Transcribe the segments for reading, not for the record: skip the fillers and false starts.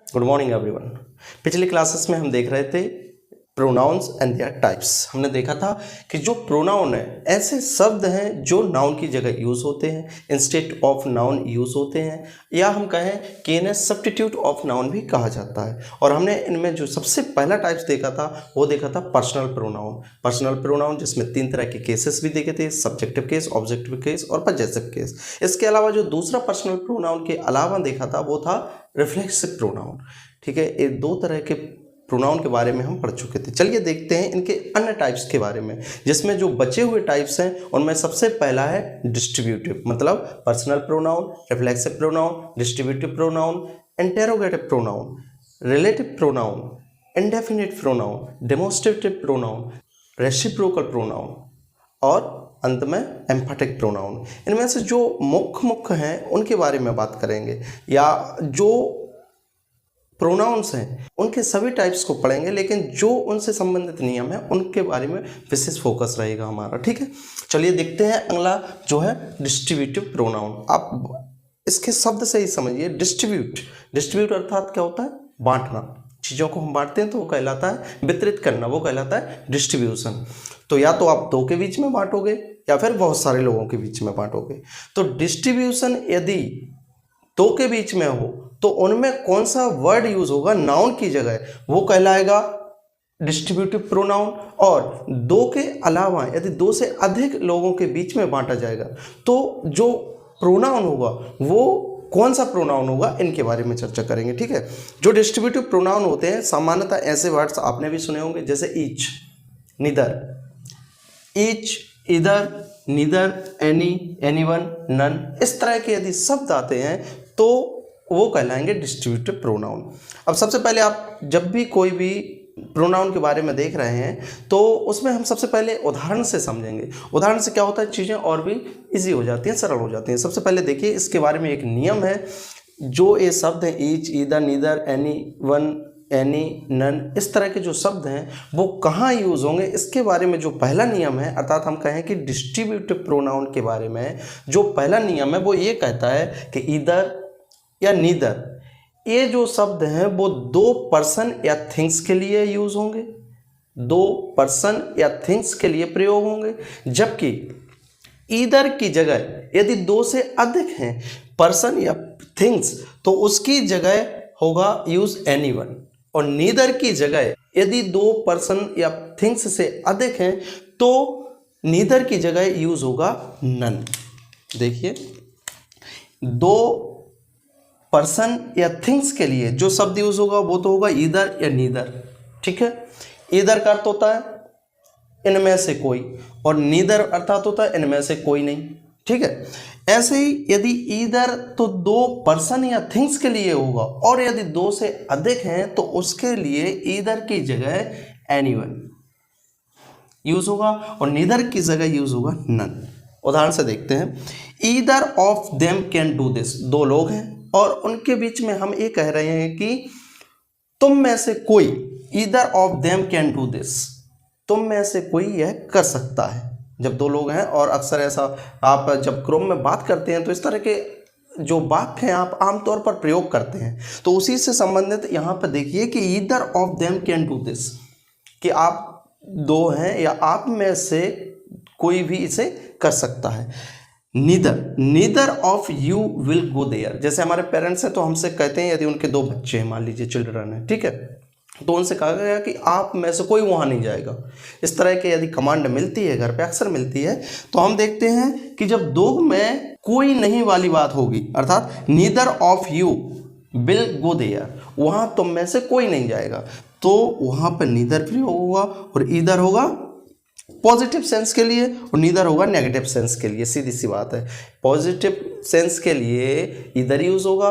Good morning everyone. पिछले classes में हम देख रहे थे प्रोनाउंस एंड देयर टाइप्स। हमने देखा था कि जो प्रोनाउन है ऐसे शब्द हैं जो नाउन की जगह यूज़ होते हैं, इंस्टेड ऑफ नाउन यूज़ होते हैं, या हम कहें कि इन्हें सब्स्टिट्यूट ऑफ नाउन भी कहा जाता है। और हमने इनमें जो सबसे पहला टाइप्स देखा था वो देखा था पर्सनल प्रोनाउन। पर्सनल प्रोनाउन जिसमें 3 तरह के केसेस भी देखे थे, सब्जेक्टिव केस, ऑब्जेक्टिव केस और पजेसिव केस। इसके अलावा जो दूसरा पर्सनल प्रोनाउन के अलावा देखा था वो था रिफ्लेक्सिव प्रोनाउन। ठीक है, ये 2 तरह के प्रोनाउन के बारे में हम पढ़ चुके थे। चलिए देखते हैं इनके अन्य टाइप्स के बारे में, जिसमें जो बचे हुए टाइप्स हैं उनमें सबसे पहला है डिस्ट्रीब्यूटिव, मतलब personal pronoun, reflexive pronoun, distributive pronoun, interrogative pronoun, relative pronoun, indefinite pronoun, demonstrative pronoun, reciprocal pronoun और अंत में एम्फेटिक प्रोनाउन। इनमें से जो मुख्य हैं उनके बारे में बात करेंगे, या जो प्रोनाउंस हैं उनके सभी टाइप्स को पढ़ेंगे, लेकिन जो उनसे संबंधित नियम है उनके बारे में विशेष फोकस रहेगा हमारा। ठीक है, चलिए देखते हैं अगला जो है डिस्ट्रीब्यूटिव प्रोनाउन। आप इसके शब्द से ही समझिए, डिस्ट्रीब्यूट अर्थात क्या होता है? बांटना। चीज़ों को हम बांटते हैं तो वो कहलाता है वितरित करना, वो कहलाता है डिस्ट्रीब्यूशन। तो या तो आप 2 के बीच में बांटोगे या फिर बहुत सारे लोगों के बीच में बांटोगे। तो डिस्ट्रीब्यूशन यदि 2 के बीच में हो तो उनमें कौन सा वर्ड यूज होगा नाउन की जगह, वो कहलाएगा डिस्ट्रीब्यूटिव प्रोनाउन। और 2 के अलावा यदि 2 से अधिक लोगों के बीच में बांटा जाएगा तो जो प्रोनाउन होगा वो कौन सा प्रोनाउन होगा, इनके बारे में चर्चा करेंगे। ठीक है, जो डिस्ट्रीब्यूटिव प्रोनाउन होते हैं सामान्यतः ऐसे वर्ड्स आपने भी सुने होंगे, जैसे ईच, निदर, ईच, इधर, नीदर, एनी, एनीवन, नन, इस तरह के यदि शब्द आते हैं तो वो कहलाएंगे डिस्ट्रीब्यूटिव प्रोनाउन। अब सबसे पहले आप जब भी कोई भी प्रोनाउन के बारे में देख रहे हैं तो उसमें हम सबसे पहले उदाहरण से समझेंगे। उदाहरण से क्या होता है, चीज़ें और भी इजी हो जाती हैं, सरल हो जाती हैं। सबसे पहले देखिए इसके बारे में एक नियम है। जो ये शब्द हैं each, either, neither, any one, any, none, इस तरह के जो शब्द हैं वो कहाँ यूज़ होंगे, इसके बारे में जो पहला नियम है, अर्थात हम कहें कि डिस्ट्रीब्यूटिव प्रोनाउन के बारे में जो पहला नियम है वो ये कहता है कि ईदर या नीदर, ये जो शब्द हैं वो 2 पर्सन या थिंग्स के लिए यूज होंगे, 2 पर्सन या थिंग्स के लिए प्रयोग होंगे। जबकि ईदर की जगह यदि 2 से अधिक हैं पर्सन या थिंग्स तो उसकी जगह होगा यूज एनीवन, और नीदर की जगह यदि 2 पर्सन या थिंग्स से अधिक हैं तो नीदर की जगह यूज होगा नन। देखिए, 2 पर्सन या थिंग्स के लिए जो शब्द यूज होगा वो तो होगा ईदर या नीदर। ठीक है, ईदर का अर्थ होता है इनमें से कोई, और नीदर अर्थात होता है इनमें से कोई नहीं। ठीक है, ऐसे ही यदि ईदर तो 2 पर्सन या थिंग्स के लिए होगा, और यदि 2 से अधिक हैं तो उसके लिए ईदर की जगह एनीवन यूज होगा और नीदर की जगह यूज होगा नन। उदाहरण से देखते हैं, either of them can do this, 2 लोग हैं और उनके बीच में हम ये कह रहे हैं कि तुम में से कोई, either of them can do this, तुम में से कोई यह कर सकता है। जब 2 लोग हैं, और अक्सर ऐसा आप जब क्रोम में बात करते हैं तो इस तरह के जो वाक्य हैं आप आमतौर पर प्रयोग करते हैं, तो उसी से संबंधित यहाँ पर देखिए कि either of them can do this, कि आप 2 हैं या आप में से कोई भी इसे कर सकता है। Neither of you will go there, जैसे हमारे पेरेंट्स हैं तो हमसे कहते हैं, यदि उनके 2 बच्चे हैं, मान लीजिए चिल्ड्रन है, ठीक है, तो उनसे कहा गया कि आप में से कोई वहाँ नहीं जाएगा। इस तरह के यदि कमांड मिलती है, घर पे अक्सर मिलती है, तो हम देखते हैं कि जब 2 में कोई नहीं वाली बात होगी, अर्थात neither of you will go there, वहाँ तुम में से कोई नहीं जाएगा, तो वहाँ पर नीदर प्रयोग होगा, और ईदर होगा पॉजिटिव सेंस के लिए और नीदर होगा नेगेटिव सेंस के लिए। सीधी सी बात है, पॉजिटिव सेंस के लिए ईदर यूज होगा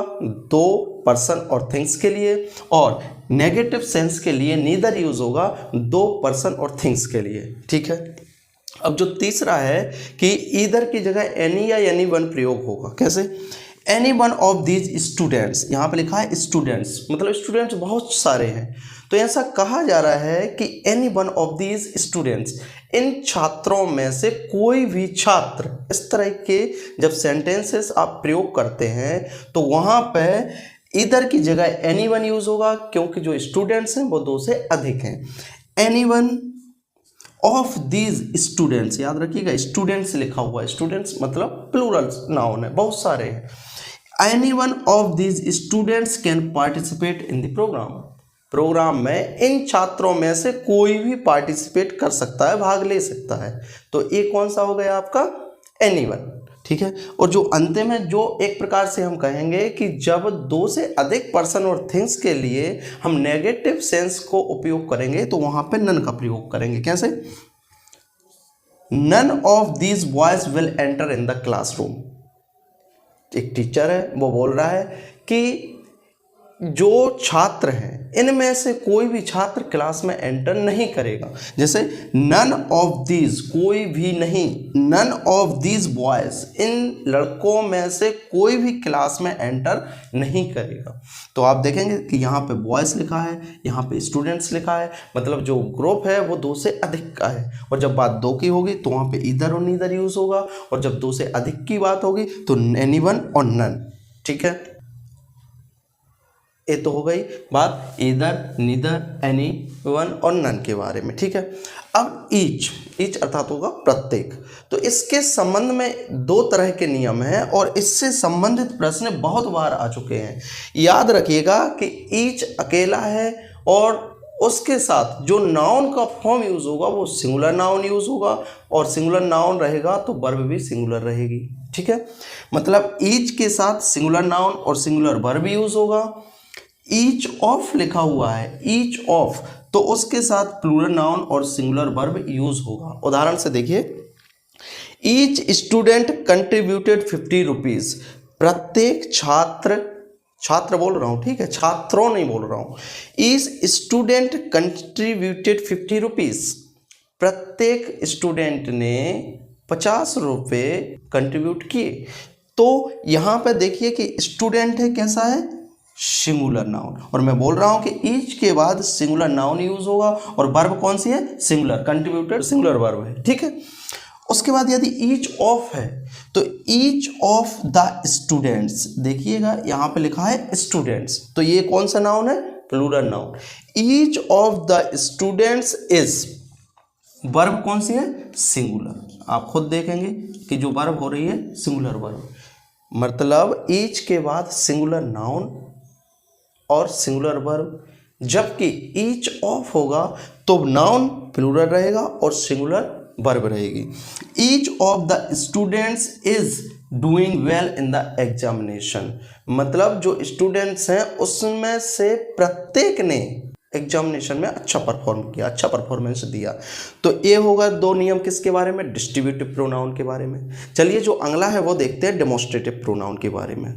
2 पर्सन और थिंग्स के लिए, और नेगेटिव सेंस के लिए नीदर यूज होगा 2 पर्सन और थिंग्स के लिए। ठीक है, अब जो तीसरा है कि ईदर की जगह एनी या एनी वन प्रयोग होगा। कैसे? Any one of these students, यहाँ पे लिखा है स्टूडेंट्स, मतलब स्टूडेंट्स बहुत सारे हैं, तो ऐसा कहा जा रहा है कि any one of these students, इन छात्रों में से कोई भी छात्र। इस तरह के जब सेंटेंसेस आप प्रयोग करते हैं तो वहाँ पे ईदर की जगह एनीवन यूज होगा क्योंकि जो स्टूडेंट्स हैं वो 2 से अधिक हैं। एनीवन ऑफ दीज स्टूडेंट्स, याद रखिएगा स्टूडेंट्स लिखा हुआ है, स्टूडेंट्स मतलब प्लूरल नाउन है, बहुत सारे हैं। Anyone of these students can participate in the program, program में इन छात्रों में से कोई भी पार्टिसिपेट कर सकता है, भाग ले सकता है। तो ये कौन सा हो गया आपका एनीवन, ठीक है। और जो अंतिम है, जो एक प्रकार से हम कहेंगे कि जब 2 से अधिक पर्सन और थिंग्स के लिए हम नेगेटिव सेंस को उपयोग करेंगे तो वहां पे नन का प्रयोग करेंगे। कैसे? None of these boys will enter in the classroom. एक टीचर है, वो बोल रहा है कि जो छात्र हैं इनमें से कोई भी छात्र क्लास में एंटर नहीं करेगा। जैसे नन ऑफ दीज, कोई भी नहीं, नन ऑफ दीज बॉयज, इन लड़कों में से कोई भी क्लास में एंटर नहीं करेगा। तो आप देखेंगे कि यहाँ पे बॉयज लिखा है, यहाँ पे स्टूडेंट्स लिखा है, मतलब जो ग्रुप है वो 2 से अधिक का है। और जब बात 2 की होगी तो वहाँ पे ईदर और नीदर यूज होगा, और जब 2 से अधिक की बात होगी तो एनीवन और नन, ठीक है। ये तो हो गई बात ईदर, नीदर, एनी वन और नन के बारे में, ठीक है। अब ईच अर्थात होगा प्रत्येक। तो इसके संबंध में 2 तरह के नियम हैं और इससे संबंधित प्रश्न बहुत बार आ चुके हैं। याद रखिएगा कि ईच अकेला है और उसके साथ जो नाउन का फॉर्म यूज होगा वो सिंगुलर नाउन यूज होगा, और सिंगुलर नाउन रहेगा तो वर्ब भी सिंगुलर रहेगी, ठीक है। मतलब ईच के साथ सिंगुलर नाउन और सिंगुलर वर्ब यूज होगा। ईच ऑफ लिखा हुआ है, ईच ऑफ, तो उसके साथ प्लूरल नाउन और सिंगुलर वर्ब यूज होगा। उदाहरण से देखिए, ईच स्टूडेंट कंट्रीब्यूटेड 50 रुपीज, प्रत्येक छात्र बोल रहा हूँ, ठीक है, छात्रों नहीं बोल रहा हूँ। ईच स्टूडेंट कंट्रीब्यूटेड 50 रुपीज, प्रत्येक स्टूडेंट ने 50 रुपये कंट्रीब्यूट किए। तो यहाँ पे देखिए कि स्टूडेंट है, कैसा है, सिंगुलर नाउन, और मैं बोल रहा हूं कि ईच के बाद सिंगुलर नाउन यूज होगा और वर्ब कौन सी है, सिंगुलर, कंट्रीब्यूटेड सिंगुलर वर्ब है, ठीक है। उसके बाद यदि ईच ऑफ है तो ईच ऑफ द स्टूडेंट्स, देखिएगा यहां पे लिखा है स्टूडेंट्स, तो ये कौन सा नाउन है, plural noun. Each of the students is, verb कौन सी है, सिंगुलर। आप खुद देखेंगे कि जो वर्ब हो रही है सिंगुलर वर्ब, मतलब ईच के बाद सिंगुलर नाउन और सिंगुलर वर्ब, जबकि ईच ऑफ होगा तो नाउन प्लूरल रहेगा और सिंगुलर वर्ब रहेगी। Each of the students is doing well in the examination, मतलब जो स्टूडेंट्स हैं उसमें से प्रत्येक ने एग्जामिनेशन में अच्छा परफॉर्म किया, अच्छा परफॉर्मेंस दिया। तो ये होगा 2 नियम किसके बारे में, डिस्ट्रीब्यूटिव प्रोनाउन के बारे में। चलिए जो अगला है वो देखते हैं डेमोस्ट्रेटिव प्रोनाउन के बारे में।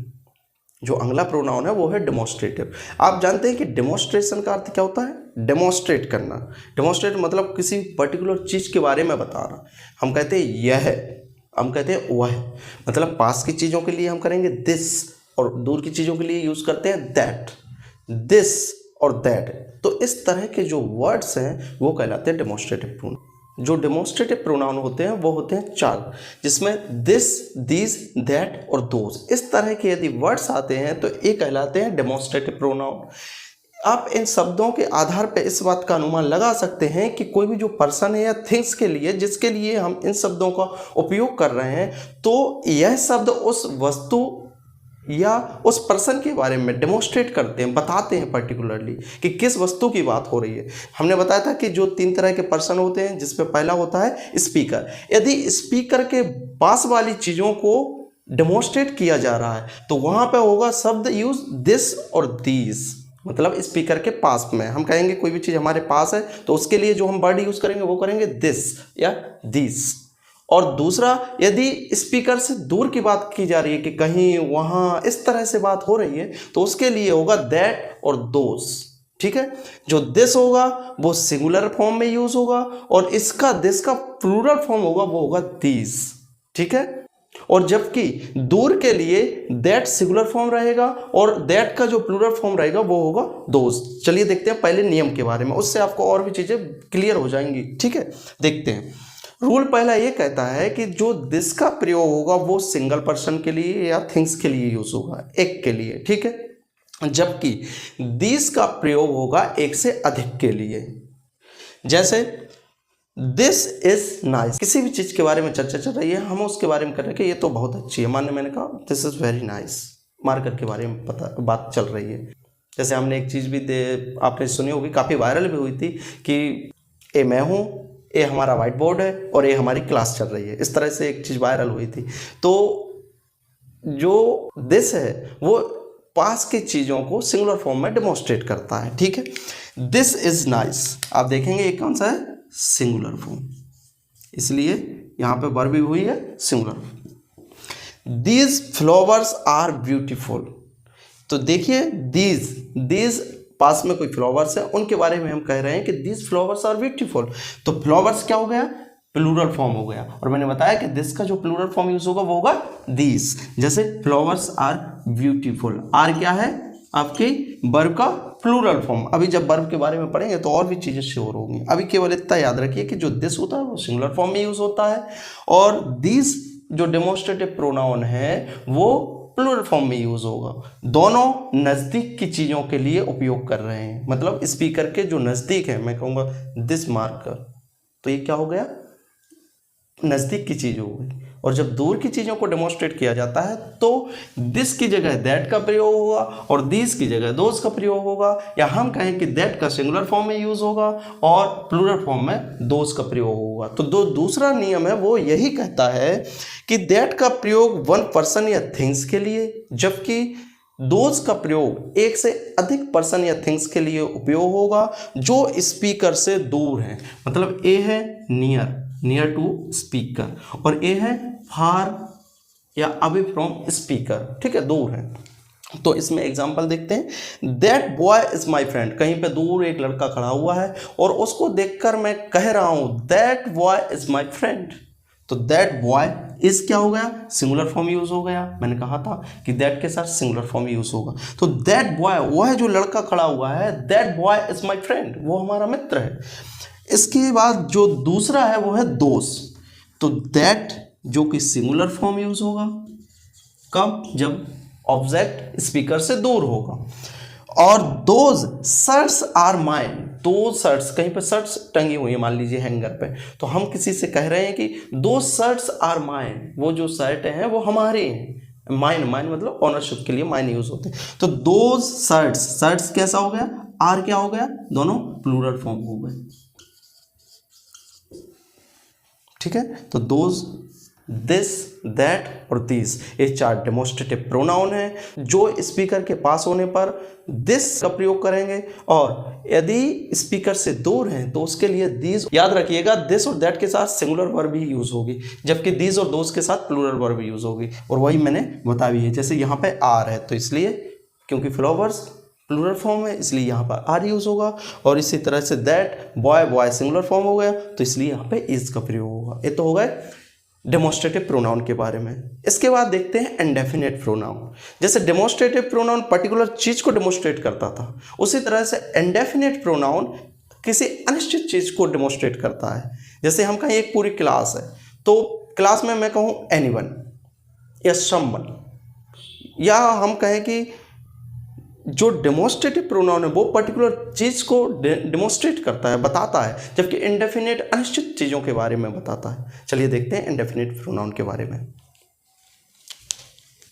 जो अगला प्रोनाउन है वो है डेमोस्ट्रेटिव। आप जानते हैं कि डेमोस्ट्रेशन का अर्थ क्या होता है, डेमोस्ट्रेट करना। डेमोस्ट्रेट मतलब किसी पर्टिकुलर चीज़ के बारे में बताना। हम कहते हैं यह, हम कहते हैं वह, मतलब पास की चीज़ों के लिए हम करेंगे दिस, और दूर की चीज़ों के लिए यूज़ करते हैं दैट, दिस और दैट। तो इस तरह के जो वर्ड्स हैं वो कहलाते हैं डेमोस्ट्रेटिव प्रोनाउन। जो डेमोस्ट्रेटिव प्रोनाउन होते हैं वो होते हैं 4, जिसमें दिस, दिस, दैट और दोज, इस तरह के यदि वर्ड्स आते हैं तो ये कहलाते हैं डेमोस्ट्रेटिव प्रोनाउन। आप इन शब्दों के आधार पर इस बात का अनुमान लगा सकते हैं कि कोई भी जो पर्सन है या थिंग्स के लिए जिसके लिए हम इन शब्दों का उपयोग कर रहे हैं, तो यह शब्द उस वस्तु या उस पर्सन के बारे में डेमोस्ट्रेट करते हैं, बताते हैं पर्टिकुलरली कि किस वस्तु की बात हो रही है। हमने बताया था कि जो 3 तरह के पर्सन होते हैं, जिसमें पहला होता है स्पीकर। यदि स्पीकर के पास वाली चीज़ों को डेमोस्ट्रेट किया जा रहा है तो वहाँ पे होगा शब्द यूज दिस और दीज, मतलब स्पीकर के पास में हम कहेंगे कोई भी चीज़ हमारे पास है तो उसके लिए जो हम वर्ड यूज़ करेंगे वो करेंगे दिस या दीज। और दूसरा, यदि स्पीकर से दूर की बात की जा रही है कि कहीं वहाँ इस तरह से बात हो रही है तो उसके लिए होगा दैट और दोस, ठीक है। जो दिस होगा वो सिंगुलर फॉर्म में यूज होगा और इसका दिस का प्लूरल फॉर्म होगा वो होगा दीज, ठीक है। और जबकि दूर के लिए दैट सिंगुलर फॉर्म रहेगा और दैट का जो प्लूरल फॉर्म रहेगा वो होगा दोस। चलिए देखते हैं पहले नियम के बारे में, उससे आपको और भी चीज़ें क्लियर हो जाएंगी, ठीक है। देखते हैं। रूल पहला ये कहता है कि जो दिस का प्रयोग होगा वो सिंगल पर्सन के लिए या थिंग्स के लिए यूज होगा, एक के लिए, ठीक है। जबकि दिस का प्रयोग होगा एक से अधिक के लिए। जैसे दिस इज नाइस, किसी भी चीज के बारे में चर्चा चल रही है, हम उसके बारे में कर रहे हैं कि ये तो बहुत अच्छी है। माने मैंने कहा this is very nice, marker के बारे में बात चल रही है। जैसे हमने एक चीज भी आपने सुनी होगी, काफी वायरल भी हुई थी कि ए मैं हूँ, ए हमारा व्हाइट बोर्ड है और ए हमारी क्लास चल रही है। इस तरह से एक चीज वायरल हुई थी। तो जो दिस है वो पास की चीजों को सिंगुलर फॉर्म में डेमोन्स्ट्रेट करता है। ठीक है, दिस इज नाइस, आप देखेंगे ये कौन सा है, सिंगुलर फॉर्म, इसलिए यहां पे वर्ब भी हुई है singular. These flowers are beautiful, तो देखिए दीज पास में कोई फ्लावर्स है, उनके बारे में हम कह रहे हैं कि दीज फ्लावर्स आर ब्यूटीफुल। तो फ्लावर्स क्या हो गया, प्लूरल फॉर्म हो गया। और मैंने बताया कि दिस का जो प्लूरल फॉर्म यूज होगा वो होगा दीज। जैसे फ्लावर्स आर ब्यूटीफुल, आर क्या है आपकी वर्ब का प्लूरल फॉर्म। अभी जब वर्ब के बारे में पढ़ेंगे तो और भी चीजें श्योर होंगी। अभी केवल इतना याद रखिए कि जो दिस होता है वो सिंगुलर फॉर्म में यूज होता है और दीज जो डेमोन्स्ट्रेटिव प्रोनाउन है वो प्लूरल फॉर्म में यूज होगा। दोनों नजदीक की चीजों के लिए उपयोग कर रहे हैं, मतलब स्पीकर के जो नजदीक है, मैं कहूंगा दिस मार्कर, तो ये क्या हो गया, नजदीक की चीज हो गई। और जब दूर की चीजों को डेमोन्स्ट्रेट किया जाता है तो दिस की जगह दैट का प्रयोग होगा और दिस की जगह दोज का प्रयोग होगा, या हम कहें कि दैट का सिंगुलर फॉर्म में यूज होगा और प्लूरल फॉर्म में दोज का प्रयोग होगा। तो दूसरा नियम है वो यही कहता है कि दैट का प्रयोग वन पर्सन या थिंग्स के लिए, जबकि दोज का प्रयोग एक से अधिक पर्सन या थिंग्स के लिए उपयोग होगा जो स्पीकर से दूर है। मतलब ए है नियर टू स्पीकर और ए है फार या अवे फ्रॉम स्पीकर, ठीक है, दूर है। तो इसमें एग्जांपल देखते हैं, that boy is my friend, कहीं पे दूर एक लड़का खड़ा हुआ है और उसको देखकर मैं कह रहा हूं that boy is my friend. तो दैट बॉय इज क्या हो गया, सिंगुलर फॉर्म यूज हो गया। मैंने कहा था कि दैट के साथ सिंगुलर फॉर्म यूज होगा। तो दैट बॉय वो है जो लड़का खड़ा हुआ है, that boy is my friend, वो हमारा मित्र है। इसके बाद जो दूसरा है वो है दोस्त। तो दैट जो कि सिंगुलर फॉर्म यूज होगा कब, जब ऑब्जेक्ट स्पीकर से दूर होगा। और दोज शर्ट्स आर माइन, दो शर्ट्स, कहीं पे शर्ट्स टंगी हुई है मान लीजिए हैंगर पे, तो हम किसी से कह रहे हैं कि दो शर्ट्स आर माइन, वो जो शर्ट हैं वो हमारे हैं। माइन मतलब ऑनरशिप के लिए माइन यूज होते हैं। तो दो शर्ट्स कैसा हो गया, आर क्या हो गया, दोनों प्लूरल फॉर्म हो गए। ठीक है, तो दोज, दिस, दैट और दिस, ये चार डेमोन्स्ट्रेटिव प्रोनाउन है जो स्पीकर के पास होने पर दिस का प्रयोग करेंगे और यदि स्पीकर से दूर हैं तो उसके लिए दिस। याद रखिएगा दिस और दैट के साथ सिंगुलर वर्ब ही यूज होगी, जबकि दिस और दोस के साथ प्लूरल वर्ब यूज होगी। और वही मैंने बता भी है, जैसे यहाँ पे आर है तो इसलिए क्योंकि फ्लावर्स प्लूरल फॉर्म है इसलिए यहाँ पर आर यूज होगा, और इसी तरह say that boy singular form हो गया तो इसलिए यहाँ पे इज का प्रयोग होगा। ये तो हो गए डेमोन्स्ट्रेटिव प्रोनाउन के बारे में। इसके बाद देखते हैं इंडेफिनिट प्रोनाउन। जैसे डेमोन्स्ट्रेटिव प्रोनाउन पर्टिकुलर चीज को डेमोन्स्ट्रेट करता था, उसी तरह से इंडेफिनिट प्रोनाउन किसी अनिश्चित चीज को डेमोन्स्ट्रेट करता है। जैसे हम कहें एक पूरी क्लास है तो क्लास में मैं कहूँ एनीवन या समवन, या हम कहें कि जो डेमोन्स्ट्रेटिव प्रोनाउन है वो पर्टिकुलर चीज को डेमोन्स्ट्रेट करता है, बताता है, जबकि इंडेफिनिट अनिश्चित चीजों के बारे में बताता है। चलिए देखते हैं इंडेफिनिट प्रोनाउन के बारे में।